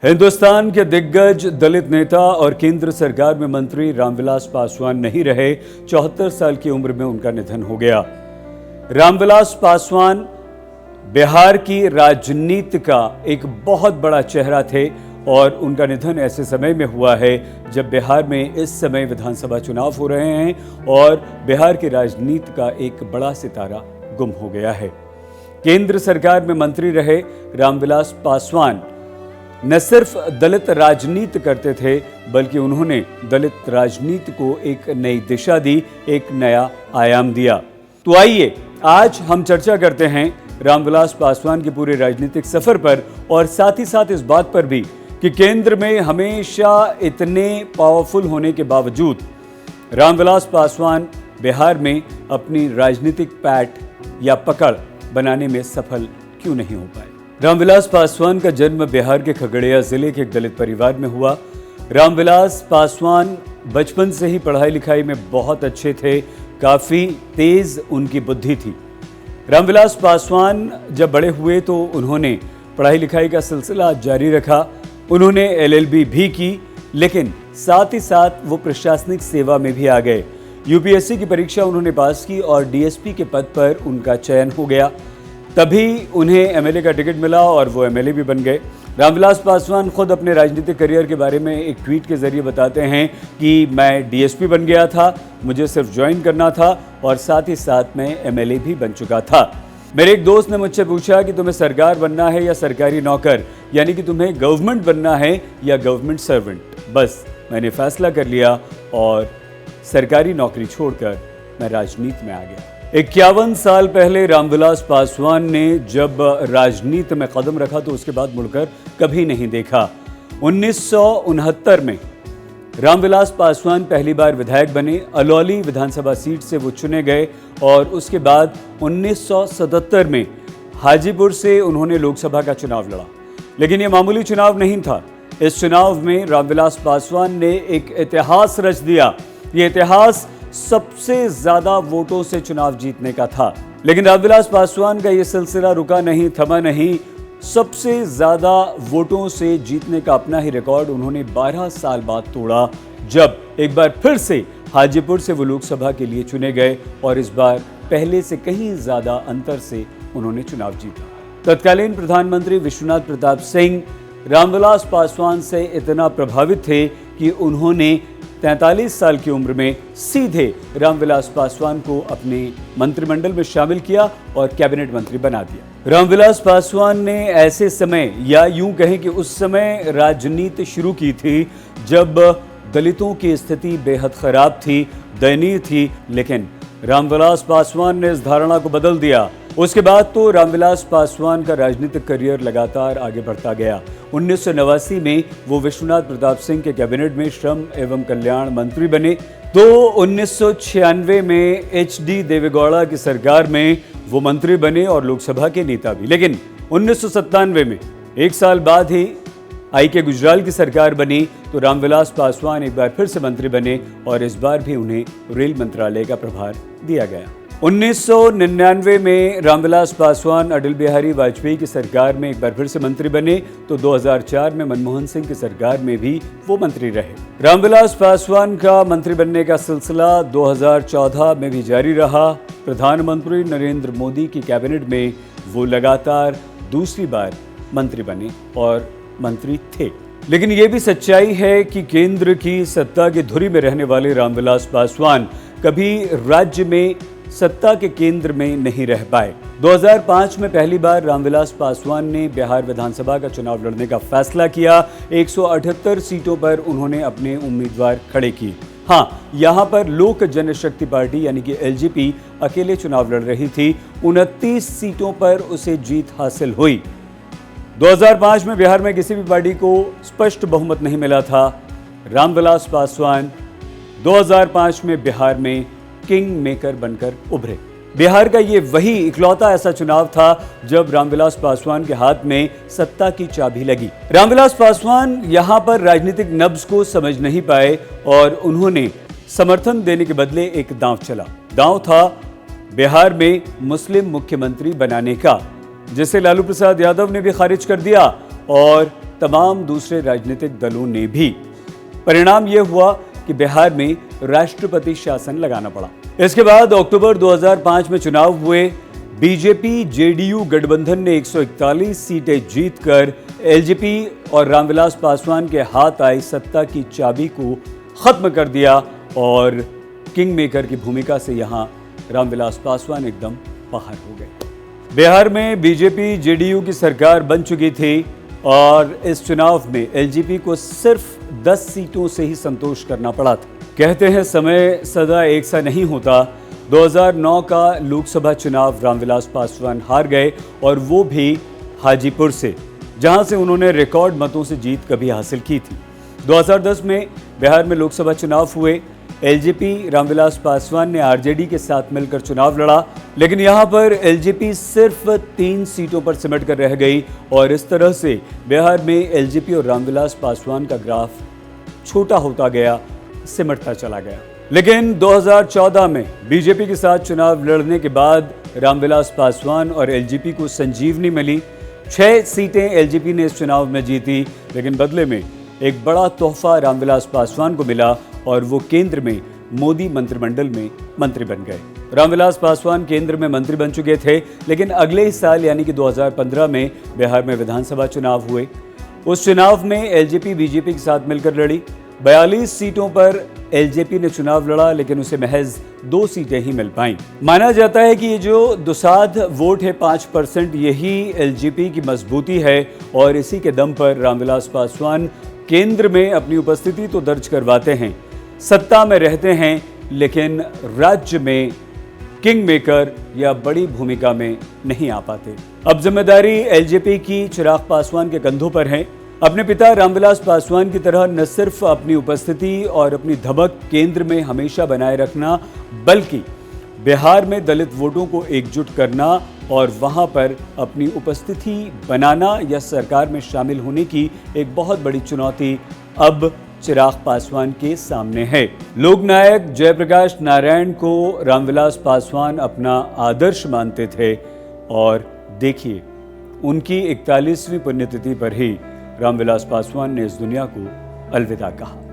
हिंदुस्तान के दिग्गज दलित नेता और केंद्र सरकार में मंत्री रामविलास पासवान नहीं रहे। 74 साल की उम्र में उनका निधन हो गया। रामविलास पासवान बिहार की राजनीति का एक बहुत बड़ा चेहरा थे और उनका निधन ऐसे समय में हुआ है जब बिहार में इस समय विधानसभा चुनाव हो रहे हैं और बिहार की राजनीति का एक बड़ा सितारा गुम हो गया है। केंद्र सरकार में मंत्री रहे रामविलास पासवान न सिर्फ दलित राजनीति करते थे बल्कि उन्होंने दलित राजनीति को एक नई दिशा दी, एक नया आयाम दिया। तो आइए आज हम चर्चा करते हैं रामविलास पासवान के पूरे राजनीतिक सफर पर और साथ ही साथ इस बात पर भी कि केंद्र में हमेशा इतने पावरफुल होने के बावजूद रामविलास पासवान बिहार में अपनी राजनीतिक पैठ या पकड़ बनाने में सफल क्यों नहीं हो पाए। रामविलास पासवान का जन्म बिहार के खगड़िया जिले के एक दलित परिवार में हुआ। रामविलास पासवान बचपन से ही पढ़ाई लिखाई में बहुत अच्छे थे, काफ़ी तेज उनकी बुद्धि थी। रामविलास पासवान जब बड़े हुए तो उन्होंने पढ़ाई लिखाई का सिलसिला जारी रखा। उन्होंने LLB भी की, लेकिन साथ ही साथ वो प्रशासनिक सेवा में भी आ गए। UPSC की परीक्षा उन्होंने पास की और DSP के पद पर उनका चयन हो गया। तभी उन्हें MLA का टिकट मिला और वो MLA भी बन गए। रामविलास पासवान खुद अपने राजनीतिक करियर के बारे में एक ट्वीट के जरिए बताते हैं कि मैं DSP बन गया था, मुझे सिर्फ ज्वाइन करना था और साथ ही साथ मैं MLA भी बन चुका था। मेरे एक दोस्त ने मुझसे पूछा कि तुम्हें सरकार बनना है या सरकारी नौकर, यानी कि तुम्हें गवर्नमेंट बनना है या गवर्नमेंट सर्वेंट। बस मैंने फैसला कर लिया और सरकारी नौकरी छोड़कर मैं राजनीति में आ गया। 51 साल पहले रामविलास पासवान ने जब राजनीति में कदम रखा तो उसके बाद मुड़कर कभी नहीं देखा। 1969 में रामविलास पासवान पहली बार विधायक बने। अलौली विधानसभा सीट से वो चुने गए और उसके बाद 1977 में हाजीपुर से उन्होंने लोकसभा का चुनाव लड़ा। लेकिन ये मामूली चुनाव नहीं था। इस चुनाव में रामविलास पासवान ने एक इतिहास रच दिया। ये इतिहास सबसे ज्यादा वोटों से चुनाव जीतने का था। लेकिन रामविलास पासवान का यह सिलसिला रुका नहीं, थमा नहीं। सबसे ज्यादा वोटों से जीतने का अपना ही रिकॉर्ड उन्होंने 12 साल बाद तोड़ा, जब एक बार फिर से हाजीपुर से वो लोकसभा के लिए चुने गए और इस बार पहले से कहीं ज्यादा अंतर से उन्होंने चुनाव जीता। तत्कालीन प्रधानमंत्री विश्वनाथ प्रताप सिंह रामविलास पासवान से इतना प्रभावित थे कि उन्होंने 43 साल की उम्र में सीधे रामविलास पासवान को अपने मंत्रिमंडल में शामिल किया और कैबिनेट मंत्री बना दिया। रामविलास पासवान ने ऐसे समय या यूं कहें कि उस समय राजनीति शुरू की थी जब दलितों की स्थिति बेहद खराब थी, दयनीय थी, लेकिन रामविलास पासवान ने इस धारणा को बदल दिया। उसके बाद तो रामविलास पासवान का राजनीतिक करियर लगातार आगे बढ़ता गया। 1989 में वो विश्वनाथ प्रताप सिंह के कैबिनेट में श्रम एवं कल्याण मंत्री बने। तो 1996 में HD देवेगौड़ा की सरकार में वो मंत्री बने और लोकसभा के नेता भी। लेकिन 1997 में एक साल बाद ही IK गुजराल की सरकार बनी तो रामविलास पासवान एक बार फिर से मंत्री बने और इस बार भी उन्हें रेल मंत्रालय का प्रभार दिया गया। 1999 में रामविलास पासवान अटल बिहारी वाजपेयी की सरकार में एक बार फिर से मंत्री बने तो 2004 में मनमोहन सिंह की सरकार में भी वो मंत्री रहे। रामविलास पासवान का मंत्री बनने का सिलसिला 2014 में भी जारी रहा। प्रधानमंत्री नरेंद्र मोदी की कैबिनेट में वो लगातार दूसरी बार मंत्री बने और मंत्री थे। लेकिन ये भी सच्चाई है कि केंद्र की सत्ता की धुरी में रहने वाले रामविलास पासवान कभी राज्य में सत्ता के केंद्र में नहीं रह पाए। 2005 में पहली बार रामविलास पासवान ने बिहार विधानसभा का चुनाव लड़ने का फैसला किया। 178 सीटों पर उन्होंने अपने उम्मीदवार खड़े किए। हाँ, यहाँ पर लोक जनशक्ति पार्टी यानी कि LJP अकेले चुनाव लड़ रही थी। 29 सीटों पर उसे जीत हासिल हुई। 2005 में बिहार में किसी भी पार्टी को स्पष्ट बहुमत नहीं मिला था। रामविलास पासवान 2005 में बिहार में किंग मेकर बनकर उभरे। बिहार का ये वही इकलौता ऐसा चुनाव था जब रामविलास पासवान के हाथ में सत्ता की चाबी लगी। रामविलास पासवान यहाँ पर राजनीतिक नब्ज को समझ नहीं पाए और उन्होंने समर्थन देने के बदले एक दांव चला। दांव था बिहार में मुस्लिम मुख्यमंत्री बनाने का, जिसे लालू प्रसाद यादव ने भी खारिज कर दिया और तमाम दूसरे राजनीतिक दलों ने भी। परिणाम यह हुआ कि बिहार में राष्ट्रपति शासन लगाना पड़ा। इसके बाद अक्टूबर 2005 में चुनाव हुए। बीजेपी जेडीयू गठबंधन ने 141 सीटें जीतकर एलजेपी और रामविलास पासवान के हाथ आई सत्ता की चाबी को खत्म कर दिया और किंग मेकर की भूमिका से यहां रामविलास पासवान एकदम बाहर हो गए। बिहार में बीजेपी जेडीयू की सरकार बन चुकी थी और इस चुनाव में एलजेपी को सिर्फ 10 सीटों से ही संतोष करना पड़ा था। कहते हैं समय सदा एक सा नहीं होता। 2009 का लोकसभा चुनाव रामविलास पासवान हार गए और वो भी हाजीपुर से, जहां से उन्होंने रिकॉर्ड मतों से जीत कभी हासिल की थी। 2010 में बिहार में लोकसभा चुनाव हुए। एलजेपी रामविलास पासवान ने आरजेडी के साथ मिलकर चुनाव लड़ा, लेकिन यहां पर एलजेपी सिर्फ 3 सीटों पर सिमट कर रह गई और इस तरह से बिहार में एलजेपी और रामविलास पासवान का ग्राफ छोटा होता गया, सिमटता चला गया। लेकिन 2014 में बीजेपी के साथ चुनाव लड़ने के बाद रामविलास पासवान और एलजेपी को संजीवनी मिली। 6 सीटें एलजेपी ने इस चुनाव में जीती, लेकिन बदले में एक बड़ा तोहफा रामविलास पासवान को मिला और वो केंद्र में मोदी मंत्रिमंडल में मंत्री बन गए। रामविलास पासवान केंद्र में मंत्री बन चुके थे, लेकिन अगले ही साल यानी कि 2015 में बिहार में विधानसभा चुनाव हुए। उस चुनाव में एलजेपी बीजेपी के साथ मिलकर लड़ी। 42 सीटों पर एलजेपी ने चुनाव लड़ा, लेकिन उसे महज 2 सीटें ही मिल पाईं। माना जाता है कि ये जो दुसाध वोट है 5%, यही एलजेपी की मजबूती है और इसी के दम पर रामविलास पासवान केंद्र में अपनी उपस्थिति तो दर्ज करवाते हैं, सत्ता में रहते हैं, लेकिन राज्य में किंग मेकर या बड़ी भूमिका में नहीं आ पाते। अब जिम्मेदारी एलजेपी की चिराग पासवान के कंधों पर है। अपने पिता रामविलास पासवान की तरह न सिर्फ अपनी उपस्थिति और अपनी धमक केंद्र में हमेशा बनाए रखना, बल्कि बिहार में दलित वोटों को एकजुट करना और वहां पर अपनी उपस्थिति बनाना या सरकार में शामिल होने की एक बहुत बड़ी चुनौती अब चिराग पासवान के सामने है। लोकनायक जयप्रकाश नारायण को रामविलास पासवान अपना आदर्श मानते थे और देखिए, उनकी 41वीं पुण्यतिथि पर ही रामविलास पासवान ने इस दुनिया को अलविदा कहा।